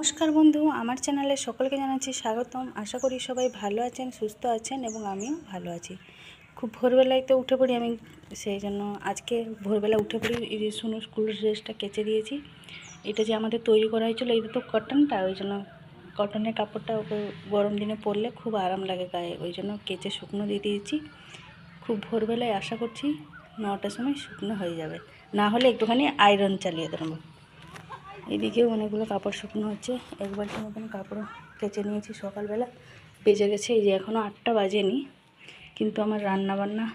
নমস্কার বন্ধু, আমার চ্যানেলে সকলকে জানাচ্ছি স্বাগতম। আশা করি সবাই ভালো আছেন, সুস্থ আছেন এবং আমিও ভালো আছি। খুব ভোরবেলায় তো উঠে পড়ি আমি, সেই জন্য আজকে ভোরবেলা উঠে পড়ি। এই যে শুনো, স্কুল ড্রেসটা কেচে দিয়েছি। এটা যে আমাদের তৈরি করা হয়েছিল, এটা তো কটনটা, ওই জন্য কটনের কাপড়টা ওকে গরম দিনে পরলে খুব আরাম লাগে গায়ে, ওই জন্য কেচে শুকনো দিয়ে দিয়েছি। খুব ভোরবেলায় আশা করছি 9টার সময় শুকনো হয়ে যাবে, না হলে একটুখানি আয়রন চালিয়ে দেবো। এদিকেও অনেকগুলো কাপড় শুকনো হচ্ছে। এক বালতির মতন কাপড় কেচে নিয়েছি সকালবেলা, বেজে গেছে এই যে এখনও 8টা বাজেনি, কিন্তু আমার রান্নাবান্না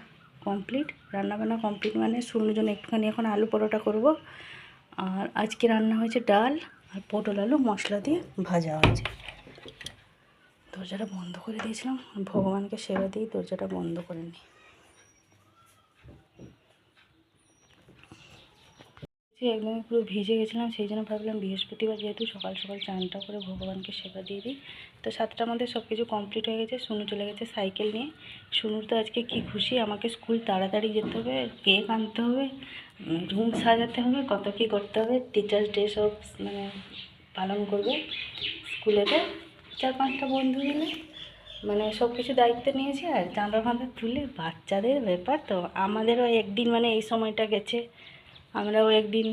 কমপ্লিট। রান্নাবান্না কমপ্লিট মানে শুনুর জন্য একটুখানি এখন আলু পরোটা করব। আর আজকে রান্না হয়েছে ডাল আর পটল আলু মশলা দিয়ে ভাজা হয়েছে। দরজাটা বন্ধ করে দিয়েছিলাম, ভগবানকে সেবা দিয়ে দরজাটা বন্ধ করে নিই। একদমই পুরো ভিজে গেছিলাম, সেই জন্য ভাবলাম বৃহস্পতিবার যেহেতু সকাল সকাল চানটা করে ভগবানকে সেবা দিয়ে দিই। তো 7টার মধ্যে সব কিছু কমপ্লিট হয়ে গেছে। শুনু চলে গেছে সাইকেল নিয়ে। শুনুর তো আজকে কি খুশি, আমাকে স্কুল তাড়াতাড়ি যেতে হবে, কেক আনতে হবে, রুম সাজাতে হবে, কত কী করতে হবে। টিচার্স ডে সব মানে পালন করবে স্কুলেতে। 4-5টা বন্ধু মিলে মানে সব কিছু দায়িত্ব নিয়েছে। আর চাঁদা ফাঁদা তুলে বাচ্চাদের ব্যাপার তো, আমাদেরও একদিন মানে এই সময়টা গেছে, আমরাও একদিন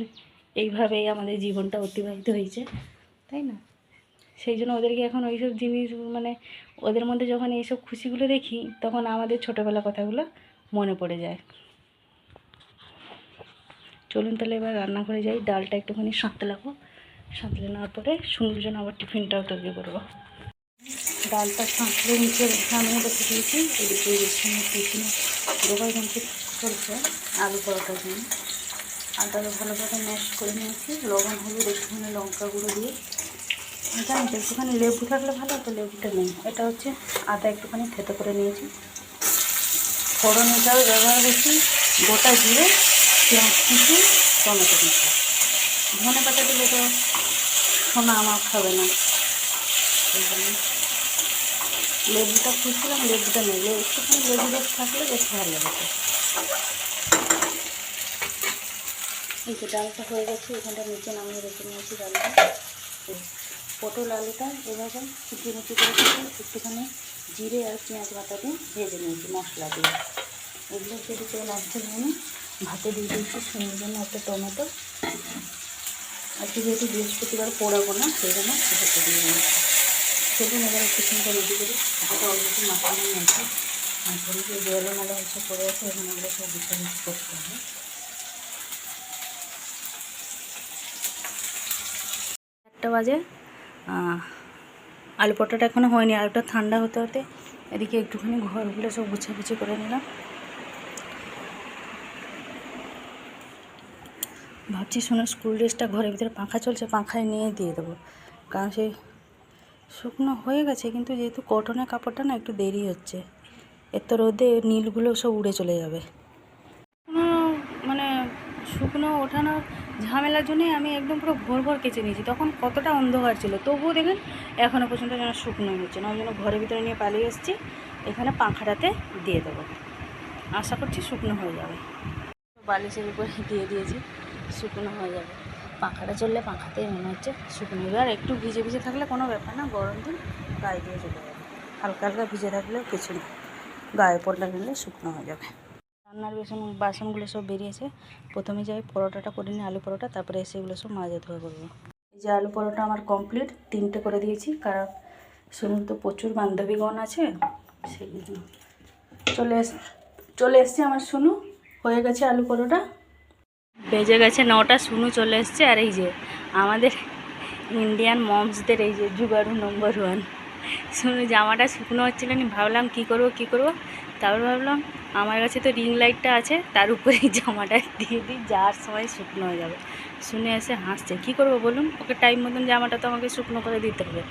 এইভাবেই আমাদের জীবনটা অতিবাহিত হয়েছে, তাই না? সেই জন্য ওদেরকে এখন ওইসব জিনিস মানে ওদের মধ্যে যখন এইসব খুশিগুলো দেখি, তখন আমাদের ছোটোবেলা কথাগুলো মনে পড়ে যায়। চলুন তাহলে এবার রান্না করে যাই। ডালটা একটুখানি সাঁতলাবো, সাঁতলে নেওয়ার পরে সুন্দর জন্য আবার টিফিনটাও তৈরি করবো। ডালটা সাঁতলে নিচে নামিয়ে রেখে দিয়েছি। এদিকে টিফিনে দোকান কমপ্লিট চলছে আলু পরোটার জন্য। আটাকে ভালোভাবে ম্যাশ করে নিয়েছি, লবণ হলুদ একটুখানি লঙ্কা গুঁড়ো দিয়ে। জানি তো একটুখানি লেবু থাকলে ভালো, তো লেবুটা নেই। এটা হচ্ছে আদা একটুখানি থেতো করে নিয়েছি। ফোড়ন এটাও ব্যবহার করছি গোটা জিরে, পেঁয়াজ কুচি, টমেটো কুচি। ধনে পাতা দিলে তো সোনা আমার খাবে না, সেই জন্য লেবুটা খুঁজছিলাম, লেবুটা নেই। একটুখানি লেবু রস থাকলে বেশ ভালো লাগে। এই যে ডালটা হয়ে গেছে, এখানটা নিচে নামিয়ে রেখে নিয়েছি ডালটা। পটল আলুটা এভাবে কুচি মুচি করে একটুখানি জিরে আর পেঁয়াজ বাটা দিয়ে ভেজে নিয়েছি মশলা দিয়ে। এগুলো যদি তেল আসছে নিয়ে ভাতে দিয়ে দিয়েছি। সুন্দর জন্য একটা টমেটো, আজকে যেহেতু বৃহস্পতিবার পোড়াবো না, সেই জন্য ভাতে দিয়ে নিয়েছি। সেদিন এবার একটু সুন্দর রেডি করি। ভাতটা অলরেডি মাখানো নিয়েছি, আর ধরে যে জলে মেলা হচ্ছে পড়ে আছে, এখানে এগুলো সব গুছিয়ে করতে হবে। 1টা বাজে। আলু পরোটাটা এখনও হয়নি, আলুটা ঠান্ডা হতে হতে এদিকে একটুখানি ঘরগুলো সব গুছাগুছি করে নিলাম। ভাবছি শোনো, স্কুল ড্রেসটা ঘরের ভিতরে পাখা চলছে, পাখায় নিয়ে দিয়ে দেবো, কারণ সেই শুকনো হয়ে গেছে, কিন্তু যেহেতু কটনের কাপড়টা না একটু দেরি হচ্ছে। এত রোদে নীলগুলো সব উড়ে চলে যাবে। মানে শুকনো ওঠানোর ঝামেলার জন্যই আমি একদম পুরো ভোর ভোর কেচে নিয়েছি। তখন কতটা অন্ধকার ছিল, তবুও দেখেন এখনও পর্যন্ত যেন শুকনো হচ্ছে না। ওই জন্য ঘরের ভিতরে নিয়ে পালিয়ে এসেছি, এখানে পাখাটাতে দিয়ে দেবো। আশা করছি শুকনো হয়ে যাবে। বালিশের উপরে দিয়ে দিয়েছি, শুকনো হয়ে যাবে। পাখাটা চললে পাখাতেই মনে হচ্ছে শুকনো হবে। আর একটু ভিজে ভিজে থাকলে কোনো ব্যাপার না, গরম দিন গায়ে দিয়ে চলে যাবে। হালকা হালকা ভিজে থাকলেও কিছু না, গায়ে পড়লে নিলে শুকনো হয়ে যাবে। রান্নার বাসনগুলো সব বেরিয়েছে। প্রথমে যাই পরোটাটা করে নিই, আলু পরোটা, তারপরে এসে এগুলো সব মাজা ধোয়া করবো। এই যে আলু পরোটা আমার কমপ্লিট, 3টে করে দিয়েছি, কারণ শুনুন তো প্রচুর বান্ধবীগণ আছে, সেই জন্য চলে এসছে আমার শুনু। হয়ে গেছে আলু পরোটা, বেজে গেছে 9টা, শুনু চলে এসছে। আর এই যে আমাদের ইন্ডিয়ান মমসদের এই যে জুগাড়ু নম্বর 1 শুনু। জামাটা শুকনো হচ্ছিল না, ভাবলাম কী করবো, তারপর ভাবলাম আমার কাছে তো রিং লাইটটা আছে, তার উপরেই জামাটা দিয়ে দিই, যাওয়ার সময় শুকনো হয়ে যাবে। শুনে এসে হাসছে, কী করবো বলুন, ওকে টাইম মতন জামাটা তো আমাকে শুকনো করে দিতে হবে,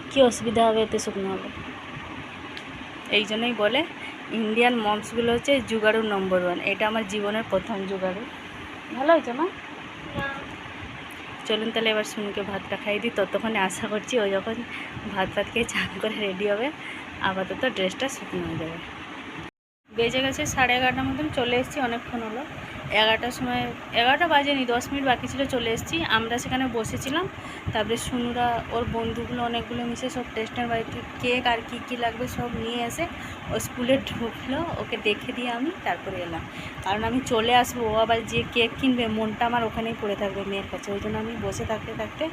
কী অসুবিধা হবে এতে শুকনো হবে। এই জন্যই বলে ইন্ডিয়ান মমসগুলো হচ্ছে জুগাড়ু নম্বর 1। এটা আমার জীবনের প্রথম জুগাড়ু। ভালো হয়েছে মা। চলুন তাহলে এবার শুনুকে ভাতটা খাইয়ে দিই। ততক্ষণে আশা করছি ও যখন ভাত খেয়ে চান করে রেডি হবে, আপাতত ড্রেসটা শুকনো হয়ে যাবে। বেজে গেছে 11:30 মতন, চলে এসেছি, অনেকক্ষণ হলো। 11টার সময়, 11টা বাজেনি, 10 মিনিট বাকি ছিল, চলে এসেছি। আমরা সেখানে বসেছিলাম, তারপরে সুনুরা ওর বন্ধুগুলো অনেকগুলো মিশে সব টেস্টের বাড়িতে কেক আর কী কী লাগবে সব নিয়ে এসে ও স্কুলে ঢুকলো, ওকে দেখে দিয়ে আমি তারপরে এলাম। কারণ আমি চলে আসবো, ও আবার যে কেক কিনবে মনটা আমার ওখানেই পড়ে থাকবে মেয়ের কাছে, ওই জন্য আমি বসে থাকতে থাকতে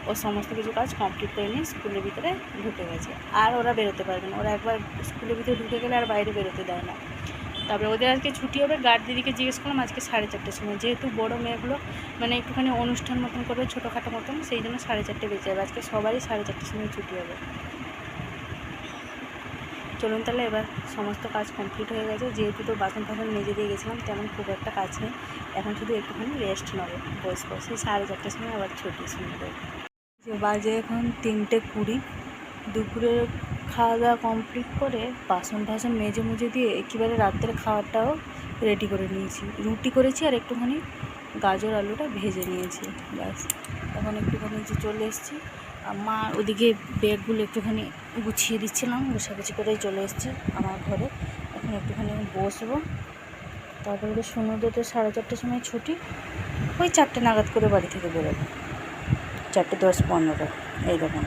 ও সমস্ত কিছু কাজ কমপ্লিট করে নিয়ে স্কুলের ভিতরে ঢুকে গেছে। আর ওরা বেরোতে পারবে না, ওরা একবার স্কুলের ভিতরে ঢুকে গেলে আর বাইরে বেরোতে দেয় না। তারপরে ওদের আজকে ছুটি হবে, গার্ড দিদিকে জিজ্ঞেস করলাম আজকে 4:30টার সময়, যেহেতু বড়ো মেয়েগুলো মানে একটুখানি অনুষ্ঠান মতন করবে ছোটোখাটো মতন, সেই জন্য 4:30 বেজে যাবে। আজকে সবারই 4:30টার সময় ছুটি হবে। চলুন তাহলে, এবার সমস্ত কাজ কমপ্লিট হয়ে গেছে, যেহেতু তো বাসন টাসন মেজে দিয়ে গেছিলাম, তেমন খুব একটা কাজ নেই, এখন শুধু একটুখানি রেস্ট নেবো, বসবো। সেই 4:30টার সময় আবার ছুটি শুনবে। যে বাজে এখন 3:20, দুপুরে খাওয়া দাওয়া কমপ্লিট করে বাসন টাসন মেজে মুজে দিয়ে একেবারে রাত্রের খাবারটাও রেডি করে নিয়েছি। রুটি করেছি আর একটুখানি গাজর আলুটা ভেজে নিয়েছি, ব্যাস। এখন একটুখানি যে চলে এসেছি, মা ওদিকে ব্যাগগুলো একটুখানি গুছিয়ে দিচ্ছিলাম, গুছাগুছি করেই চলে এসেছি আমার ঘরে। এখন একটুখানি বসবো, তারপরে সুনুদের তো 4:30টার সময় ছুটি, ওই 4টে নাগাদ করে বাড়ি থেকে বেরোবো, 4:10-15। এই দেখুন